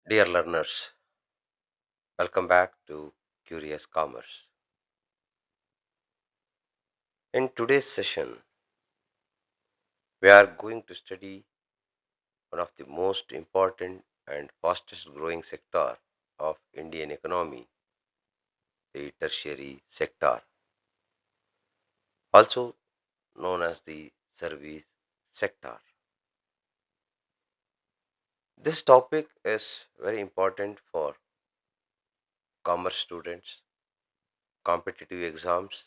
Dear learners, welcome back to Curious Commerce. In today's session, we are going to study one of the most important and fastest growing sector of Indian economy, the tertiary sector, also known as the service sector. This topic is very important for commerce students, competitive exams,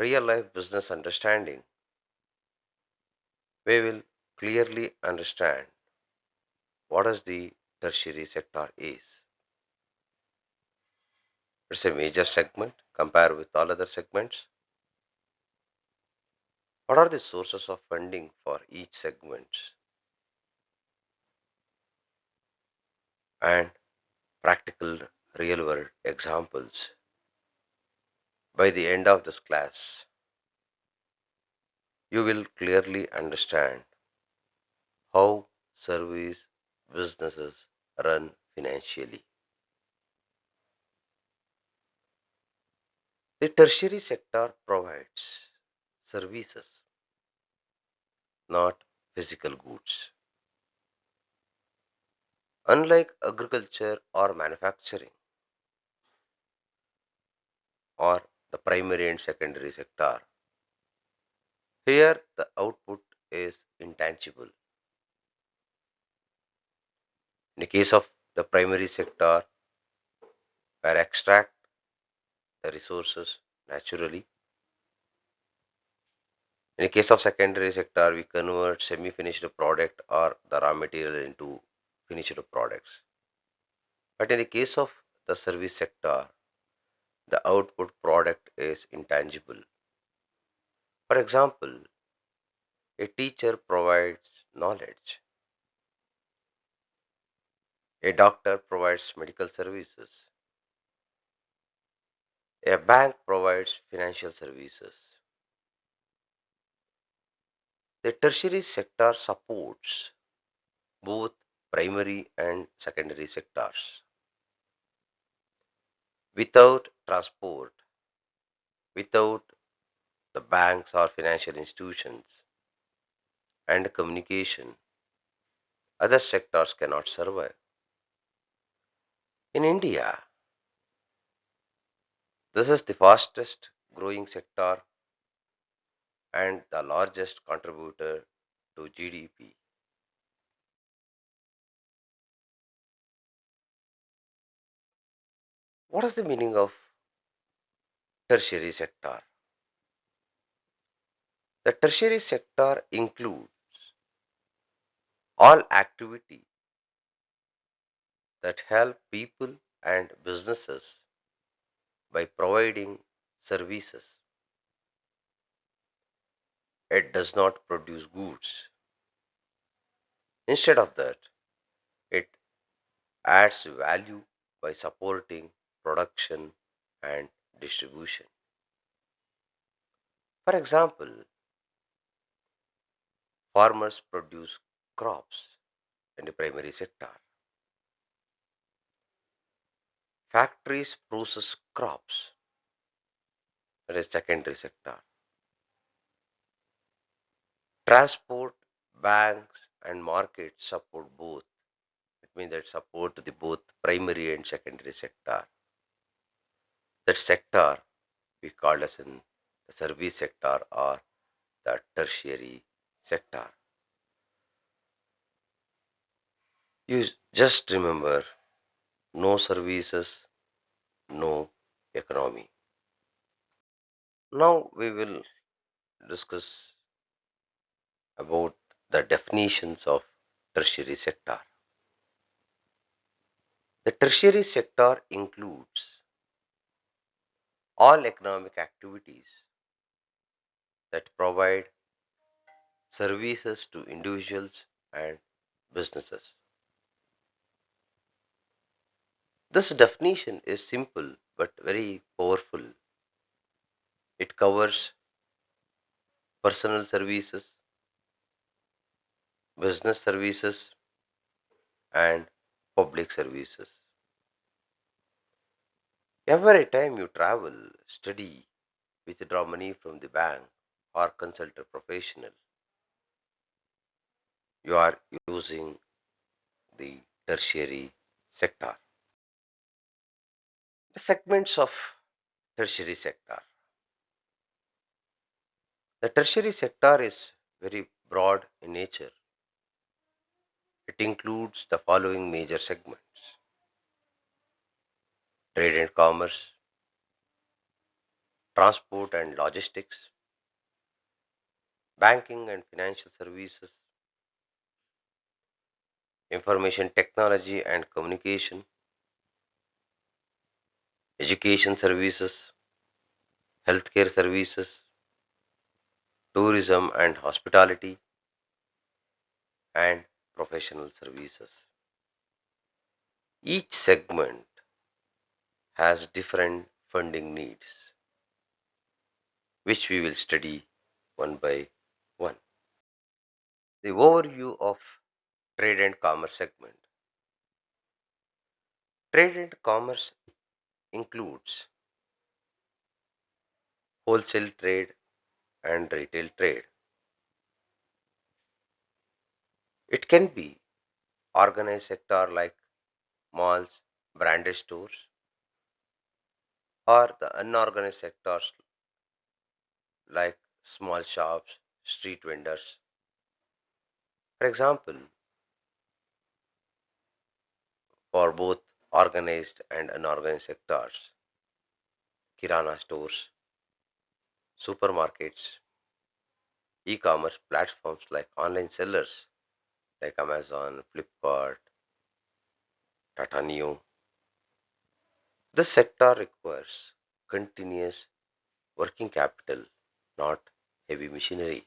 real life business understanding. We will clearly understand what is the tertiary sector is. It's a major segment compared with all other segments. What are the sources of funding for each segment and practical real world examples? By the end of this class, you will clearly understand how service businesses run financially. The tertiary sector provides services, not physical goods. Unlike agriculture or manufacturing, or the primary and secondary sector, here the output is intangible. In the case of the primary sector, where extract the resources naturally. In the case of secondary sector, we convert semi-finished product or the raw material into finished products. But in the case of the service sector, the output product is intangible. For example, a teacher provides knowledge, a doctor provides medical services, a bank provides financial services. The tertiary sector supports both primary and secondary sectors. Without transport, without the banks or financial institutions and communication, other sectors cannot survive. In India, this is the fastest growing sector and the largest contributor to GDP. What is the meaning of tertiary sector? The tertiary sector includes all activity that help people and businesses by providing services. It does not produce goods. Instead of that, it adds value by supporting production and distribution. For example, farmers produce crops in the primary sector. Factories process crops in the secondary sector. Transport, banks, and markets support both. It means that support the both primary and secondary sector. That sector we call as in the service sector or the tertiary sector. You just remember no services, no economy. Now we will discuss about the definitions of tertiary sector. The tertiary sector includes all economic activities that provide services to individuals and businesses. This definition is simple but very powerful. It covers personal services, business services, and public services. Every time you travel, study, withdraw money from the bank, or consult a professional, you are using the tertiary sector. The segments of tertiary sector. The tertiary sector is very broad in nature. It includes the following major segments: trade and commerce, transport and logistics, banking and financial services, information technology and communication, education services, healthcare services, tourism and hospitality, and professional services. Each segment has different funding needs, which we will study one by one. The overview of trade and commerce segment. Trade and commerce includes wholesale trade and retail trade. It can be organized sector like malls, branded stores, or the unorganized sectors like small shops, street vendors. For example, for both organized and unorganized sectors, kirana stores, supermarkets, e-commerce platforms like online sellers like Amazon, Flipkart, Tata Neo. This sector requires continuous working capital, not heavy machinery.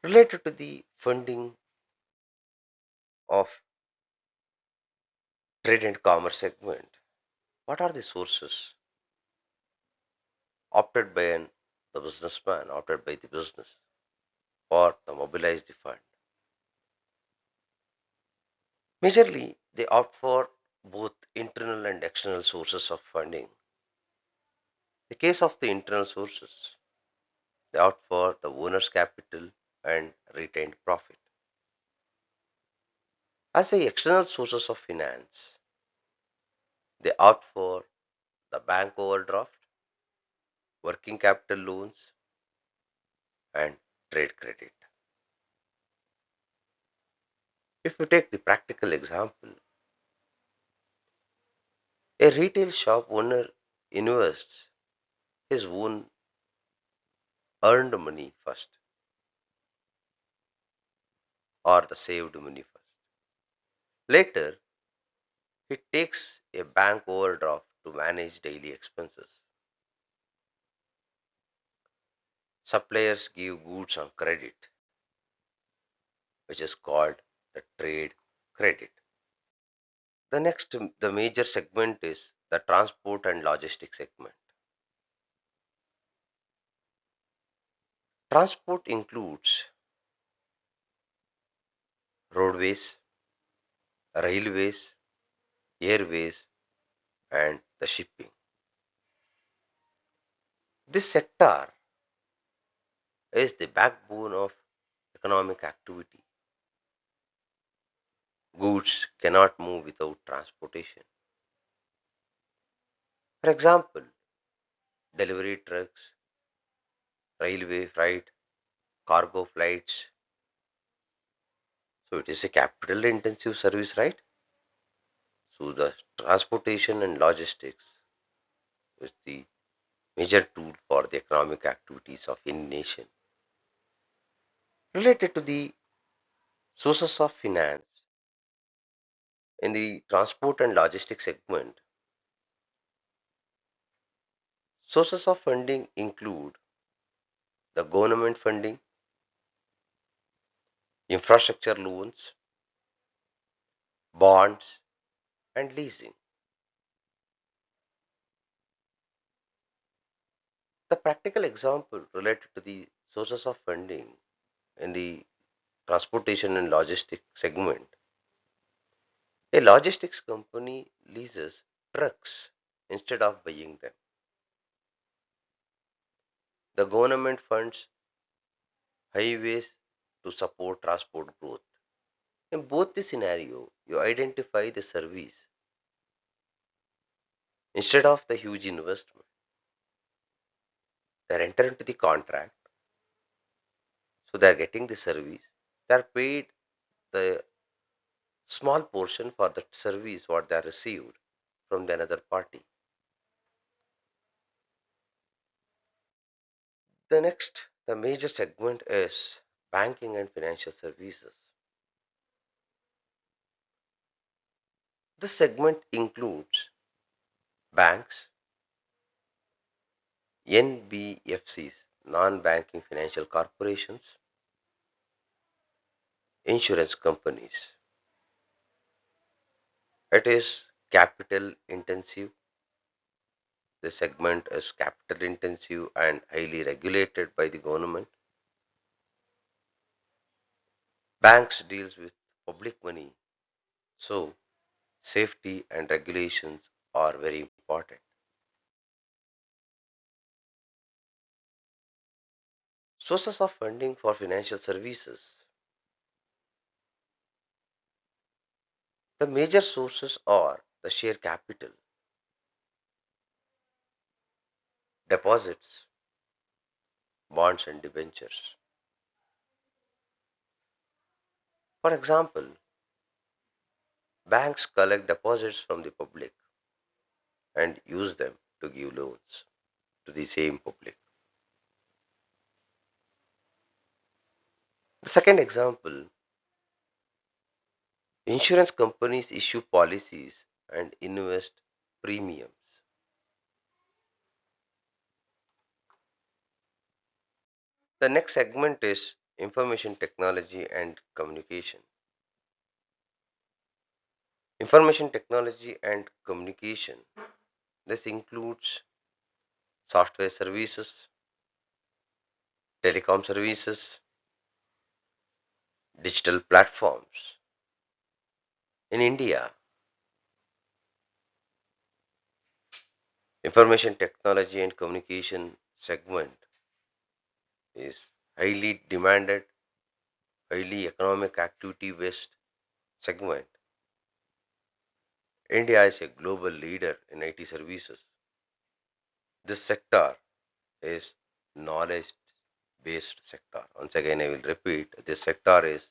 Related to the funding of trade and commerce segment, what are the sources the businessman, opted by the business for the mobilize the fund? Majorly, they opt for both internal and external sources of funding. The case of the internal sources, they opt for the owner's capital and retained profit. As the external sources of finance, they opt for the bank overdraft, working capital loans, and trade credit. If you take the practical example, a retail shop owner invests his own earned money first or the saved money first. Later, he takes a bank overdraft to manage daily expenses. Suppliers give goods on credit, which is called the trade credit. The major segment is the transport and logistics segment. Transport includes roadways, railways, airways, and the shipping. This sector is the backbone of economic activity. Goods cannot move without transportation. For example, delivery trucks, railway freight, cargo flights. So it is a capital intensive service, right? So the transportation and logistics is the major tool for the economic activities of any nation. Related to the sources of finance in the transport and logistics segment, sources of funding include the government funding, infrastructure loans, bonds, and leasing. The practical example related to the sources of funding in the transportation and logistics segment, A logistics company leases trucks instead of buying them. The government funds highways to support transport growth. In both the scenario, you identify the service instead of the huge investment. They enter into the contract, so they are getting the service. They are paid the small portion for the service what they are received from the another party. The major segment is banking and financial services. This segment includes banks, NBFCs, non-banking financial corporations, insurance companies. It is capital intensive. The segment is capital intensive and highly regulated by the government. Banks deals with public money, so safety and regulations are very important. Sources of funding for financial services. The major sources are the share capital, deposits, bonds and debentures. For example, banks collect deposits from the public and use them to give loans to the same public. The second example, insurance companies issue policies and invest premiums. The next segment is information technology and communication. Information technology and communication. This includes software services, telecom services, digital platforms. In India, information technology and communication segment is highly demanded, highly economic activity based segment. India is a global leader in IT services. This sector is knowledge based sector. Once again, I will repeat, this sector is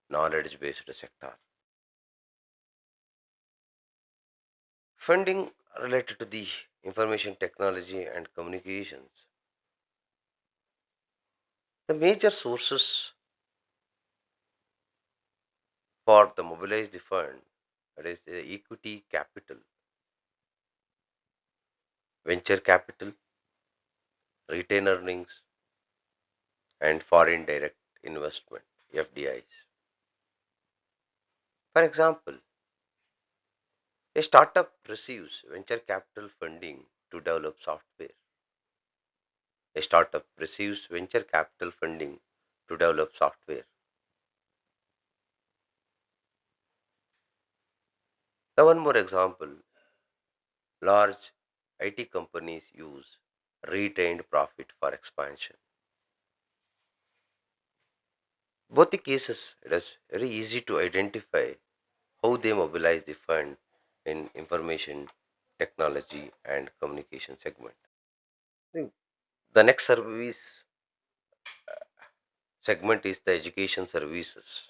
knowledge based sector. Funding related to the information technology and communications. The major sources for the mobilized fund, that is the equity capital, venture capital, retained earnings, and foreign direct investment (FDIs). For example, a startup receives venture capital funding to develop software. A startup receives venture capital funding to develop software. Now, one more example, large IT companies use retained profit for expansion. Both the cases, it is very easy to identify how they mobilize the fund in information technology and communication segment. The the next service segment is the education services.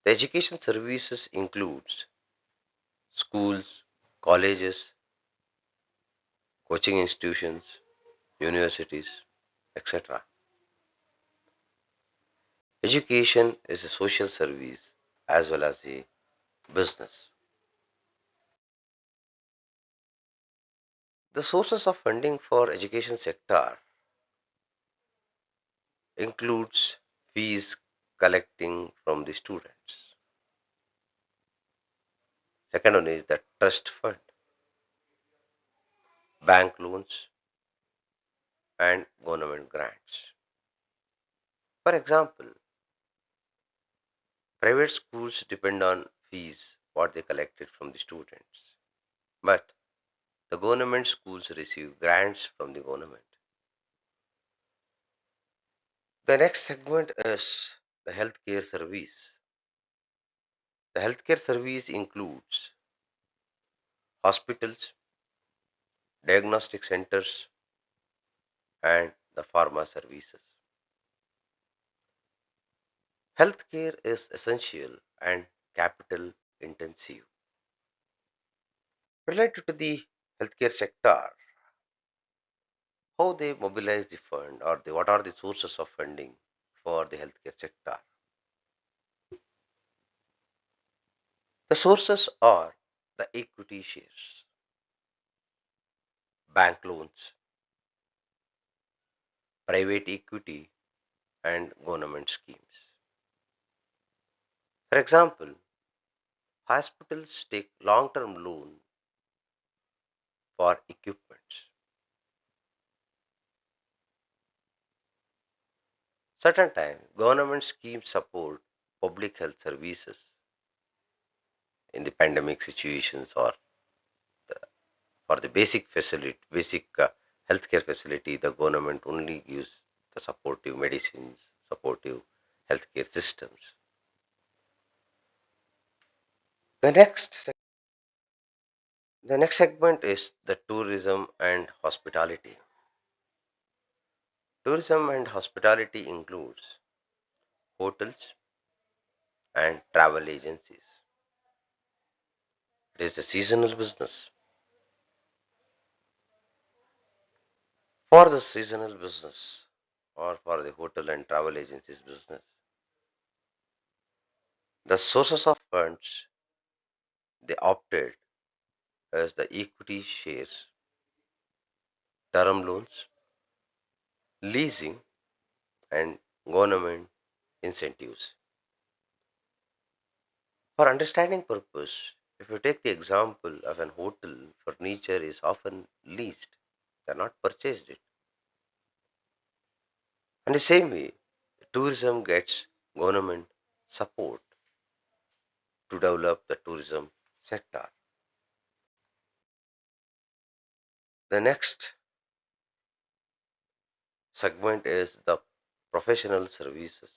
The education services includes schools, colleges, coaching institutions, universities, etc. Education is a social service as well as a business. The sources of funding for education sector includes fees collecting from the students. Second one is the trust fund, bank loans, and government grants. For example, Private schools depend on fees what they collected from the students. But the government schools receive grants from the government. The next segment is the healthcare service. The healthcare service includes hospitals, diagnostic centers, and the pharma services. Healthcare is essential and capital intensive. Related to the healthcare sector, how they mobilize the fund or what are the sources of funding for the healthcare sector. The sources are the equity shares, bank loans, private equity, and government schemes. For example, hospitals take long term loan for equipment. Certain times, government schemes support public health services in the pandemic situations or for the basic healthcare facility, the government only gives the supportive medicines, supportive healthcare systems. The next segment is the tourism and hospitality. Tourism and hospitality includes hotels and travel agencies. It is the seasonal business. For the seasonal business or for the hotel and travel agencies business, the sources of funds they opted as the equity shares, term loans, leasing, and government incentives. For understanding purpose, if you take the example of an hotel, furniture is often leased, they are not purchased it. And the same way, tourism gets government support to develop the tourism sector. The next segment is the professional services.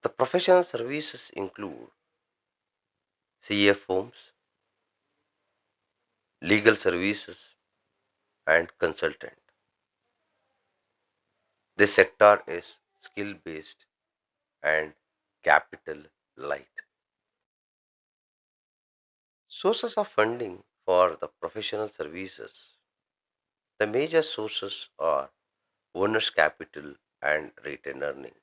The professional services include CF homes, legal services, and consultant. This sector is skill based and capital light. Sources of funding for the professional services. The major sources are owner's capital and retained earnings.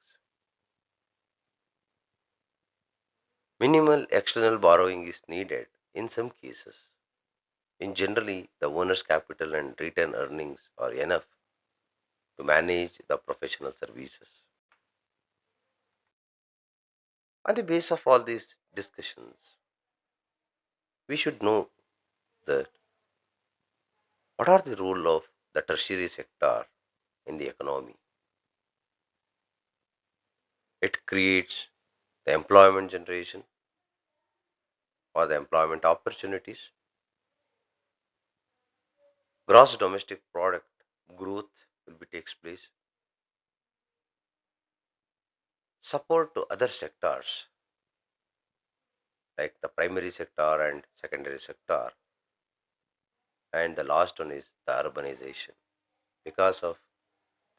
Minimal external borrowing is needed in some cases. In generally, the owner's capital and retained earnings are enough to manage the professional services. On the basis of all these discussions, we should know that what are the role of the tertiary sector in the economy. It creates the employment generation or the employment opportunities, gross domestic product growth will be takes place, support to other sectors like the primary sector and secondary sector, and the last one is the urbanization. Because of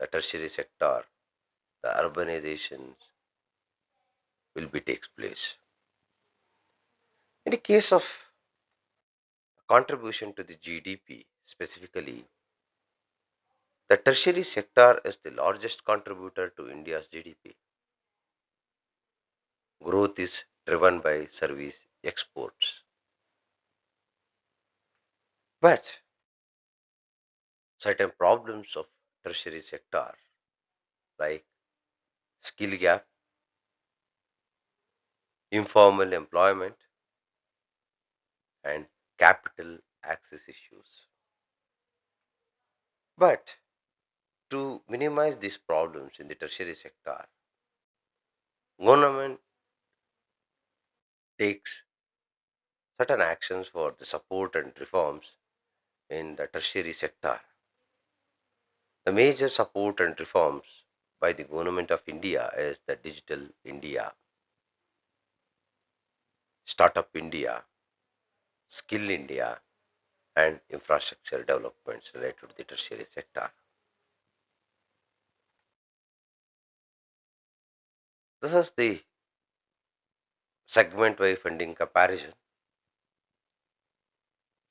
the tertiary sector, the urbanization will be takes place. In the case of contribution to the GDP, specifically, the tertiary sector is the largest contributor to India's GDP. Growth is driven by service exports. But certain problems of tertiary sector like skill gap, informal employment, and capital access issues. But to minimize these problems in the tertiary sector, Government takes certain actions for the support and reforms in the tertiary sector. The major support and reforms by the government of India is the Digital India, Startup India, Skill India, and infrastructure developments related to the tertiary sector. This is the segment-wise funding comparison.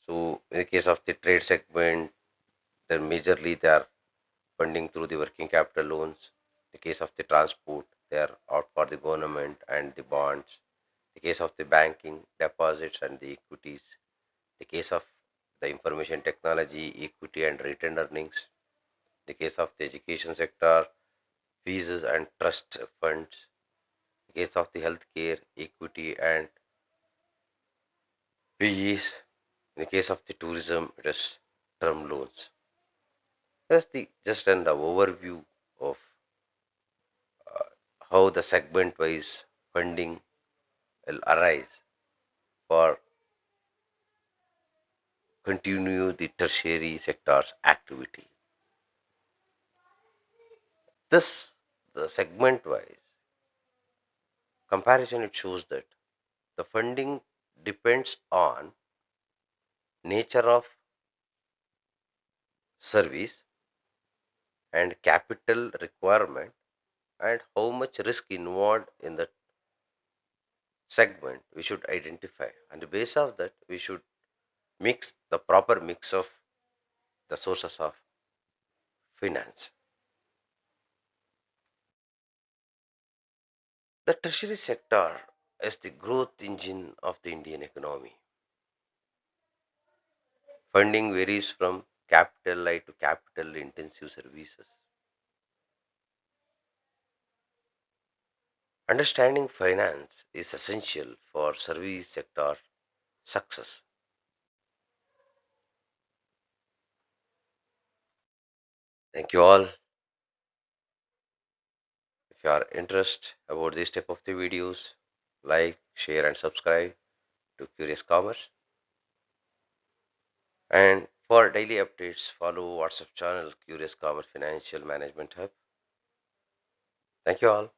So, in the case of the trade segment, then majorly they are funding through the working capital loans. In the case of the transport, they are out for the government and the bonds. In the case of the banking, deposits and the equities. In the case of the information technology, equity and retained earnings. In the case of the education sector, fees and trust funds. In the case of the healthcare, equity and PEs. In the case of the tourism, it is term loans. That's the just an overview of uh, how the segment-wise funding will arise for continue the tertiary sector's activity. This the segment-wise comparison it shows that the funding depends on nature of service and capital requirement and how much risk involved in the segment we should identify. On the basis of that, we should mix the proper mix of the sources of finance. The tertiary sector is the growth engine of the Indian economy. Funding varies from capital light to capital intensive services. Understanding finance is essential for service sector success. Thank you all. If you are interested about this type of the videos, like, share and subscribe to Curious Commerce. And for daily updates, follow WhatsApp channel Curious Commerce Financial Management Hub. Thank you all.